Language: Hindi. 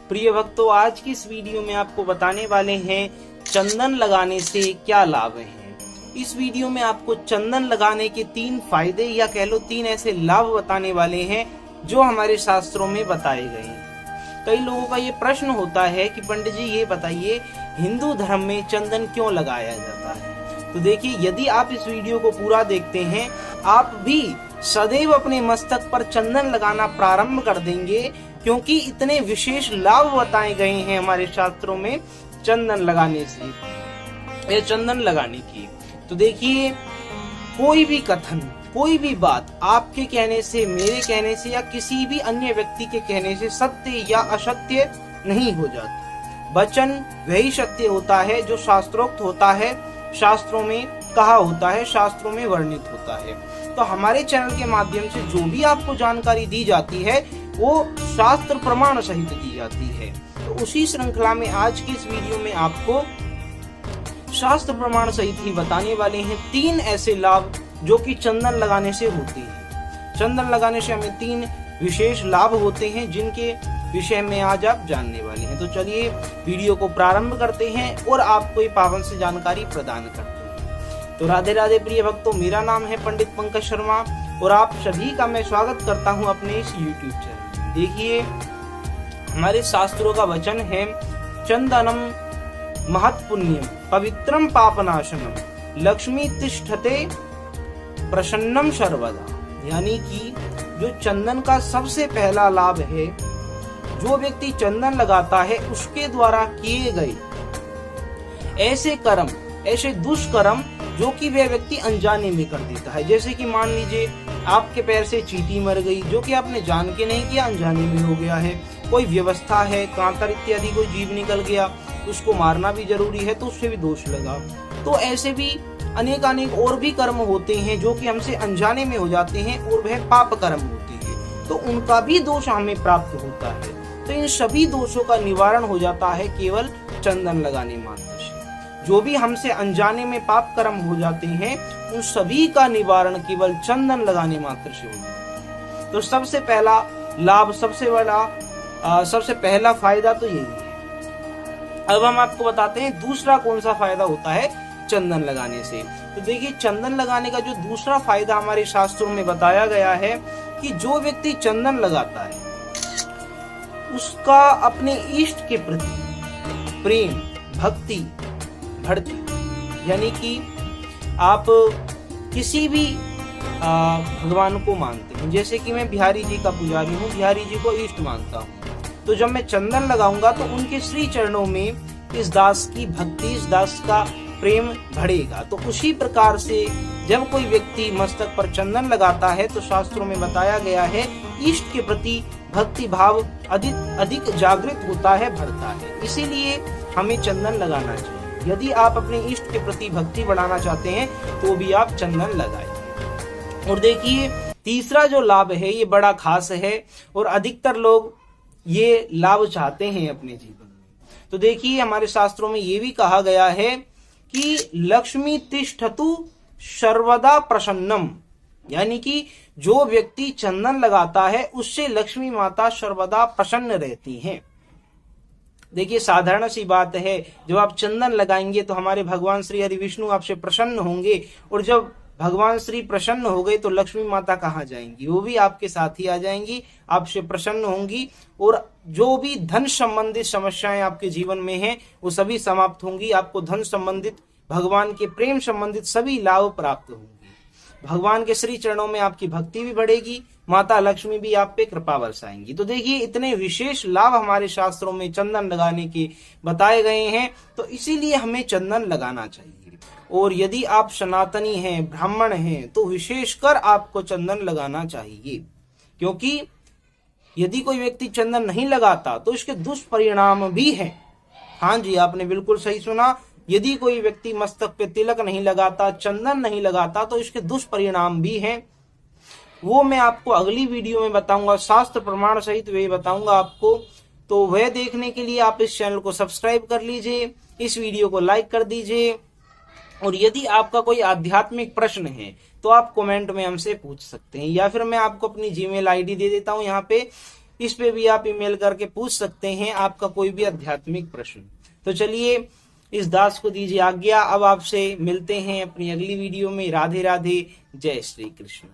प्रिय भक्तों, आज की इस वीडियो में आपको बताने वाले हैं चंदन लगाने से क्या लाभ हैं। इस वीडियो में आपको चंदन लगाने के 3 फायदे या कह लो 3 ऐसे लाभ बताने वाले हैं जो हमारे शास्त्रों में बताए गए हैं। कई लोगों का ये प्रश्न होता है कि पंडित जी ये बताइए, हिंदू धर्म में चंदन क्यों लगाया जाता है। तो देखिए, यदि आप इस वीडियो को पूरा देखते हैं, आप भी सदैव अपने मस्तक पर चंदन लगाना प्रारंभ कर देंगे, क्योंकि इतने विशेष लाभ बताए गए हैं हमारे शास्त्रों में चंदन लगाने से या चंदन लगाने की। तो देखिए, कोई भी कथन, कोई भी बात आपके कहने से, मेरे कहने से या किसी भी अन्य व्यक्ति के कहने से सत्य या असत्य नहीं हो जाती। वचन वही सत्य होता है जो शास्त्रोक्त होता है, शास्त्रों में कहा होता है, शास्त्रों में वर्णित होता है। तो हमारे चैनल के माध्यम से जो भी आपको जानकारी दी जाती है वो शास्त्र प्रमाण सहित दी जाती है। तो उसी श्रृंखला में आज की इस वीडियो में आपको शास्त्र प्रमाण सहित ही बताने वाले हैं 3 ऐसे लाभ जो कि चंदन लगाने से होते हैं। चंदन लगाने से हमें 3 विशेष लाभ होते हैं जिनके विषय में आज आप जानने वाले हैं। तो चलिए वीडियो को प्रारंभ करते हैं और आपको ये पावन से जानकारी प्रदान करते हैं। तो राधे राधे प्रिय भक्तों, मेरा नाम है पंडित पंकज शर्मा और आप सभी का मैं स्वागत करता हूं अपने इस YouTube चैनल। देखिए, हमारे शास्त्रों का वचन है, चंदनम महत् पुण्यम पवित्रम पापनाशनम लक्ष्मी तिष्ठते प्रसन्नम सर्वदा। यानी कि जो चंदन का सबसे पहला लाभ है, जो व्यक्ति चंदन लगाता है उसके द्वारा किए गए ऐसे कर्म, ऐसे दुष्कर्म जो कि वह व्यक्ति अनजाने में कर देता है। जैसे कि मान लीजिए आपके पैर से चींटी मर गई, जो कि आपने जान के नहीं किया, अनजाने में हो गया है। कोई व्यवस्था है, कांतर इत्यादि कोई जीव निकल गया, उसको मारना भी जरूरी है, तो उससे भी दोष लगा। तो ऐसे भी अनेक और भी कर्म होते हैं जो कि हमसे अनजाने में हो जाते हैं और वह पाप कर्म होते हैं, तो उनका भी दोष हमें प्राप्त होता है। तो इन सभी दोषों का निवारण हो जाता है केवल चंदन लगाने मात्र से। जो भी हमसे अनजाने में पाप कर्म हो जाते हैं, उन सभी का निवारण केवल चंदन लगाने मात्र से होता है। तो सबसे पहला लाभ, सबसे पहला फायदा तो यही है। अब हम आपको बताते हैं दूसरा कौन सा फायदा होता है चंदन लगाने से। तो देखिए, चंदन लगाने का जो दूसरा फायदा हमारे शास्त्रों में बताया गया है कि जो व्यक्ति चंदन लगाता है उसका अपने इष्ट के प्रति प्रेम, भक्ति बढ़ती। यानी कि आप किसी भी भगवान को मानते हैं, जैसे कि मैं बिहारी जी का पुजारी हूँ, बिहारी जी को इष्ट मानता हूँ, तो जब मैं चंदन लगाऊंगा तो उनके श्री चरणों में इस दास की भक्ति, इस दास का प्रेम बढ़ेगा। तो उसी प्रकार से जब कोई व्यक्ति मस्तक पर चंदन लगाता है तो शास्त्रों में बताया गया है इष्ट के प्रति भक्ति भाव अधिक जागृत होता है, बढ़ता है। इसीलिए हमें चंदन लगाना चाहिए। यदि आप अपने इष्ट के प्रति भक्ति बढ़ाना चाहते हैं तो भी आप चंदन लगाएं। और देखिए, तीसरा जो लाभ है ये बड़ा खास है और अधिकतर लोग ये लाभ चाहते हैं अपने जीवन में। तो देखिए, हमारे शास्त्रों में ये भी कहा गया है कि लक्ष्मी तिष्ठतु सर्वदा प्रसन्नम। यानी कि जो व्यक्ति चंदन लगाता है उससे लक्ष्मी माता सर्वदा प्रसन्न रहती हैं। देखिए, साधारण सी बात है, जब आप चंदन लगाएंगे तो हमारे भगवान श्री हरि विष्णु आपसे प्रसन्न होंगे, और जब भगवान श्री प्रसन्न हो गए तो लक्ष्मी माता कहाँ जाएंगी, वो भी आपके साथ ही आ जाएंगी, आपसे प्रसन्न होंगी, और जो भी धन संबंधित समस्याएं आपके जीवन में हैं वो सभी समाप्त होंगी। आपको धन संबंधित, भगवान के प्रेम संबंधित सभी लाभ प्राप्त होंगे। भगवान के श्री चरणों में आपकी भक्ति भी बढ़ेगी, माता लक्ष्मी भी आप पे कृपा बरसाएंगी। तो देखिए, इतने विशेष लाभ हमारे शास्त्रों में चंदन लगाने के बताए गए हैं, तो इसीलिए हमें चंदन लगाना चाहिए। और यदि आप सनातनी हैं, ब्राह्मण हैं, तो विशेषकर आपको चंदन लगाना चाहिए, क्योंकि यदि कोई व्यक्ति चंदन नहीं लगाता तो इसके दुष्परिणाम भी हैं। हाँ जी, आपने बिल्कुल सही सुना। यदि कोई व्यक्ति मस्तक पे तिलक नहीं लगाता, चंदन नहीं लगाता, तो इसके दुष्परिणाम भी हैं। वो मैं आपको अगली वीडियो में बताऊंगा, शास्त्र प्रमाण सहित वे बताऊंगा आपको। तो वह देखने के लिए आप इस चैनल को सब्सक्राइब कर लीजिए, इस वीडियो को लाइक कर दीजिए, और यदि आपका कोई आध्यात्मिक प्रश्न है तो आप कमेंट में हमसे पूछ सकते हैं, या फिर मैं आपको अपनी जीमेल आईडी दे देता हूं यहाँ पे, इस पे भी आप ईमेल करके पूछ सकते हैं आपका कोई भी आध्यात्मिक प्रश्न। तो चलिए इस दास को दीजिए आज्ञा। अब आपसे मिलते हैं अपनी अगली वीडियो में। राधे राधे, जय श्री कृष्ण।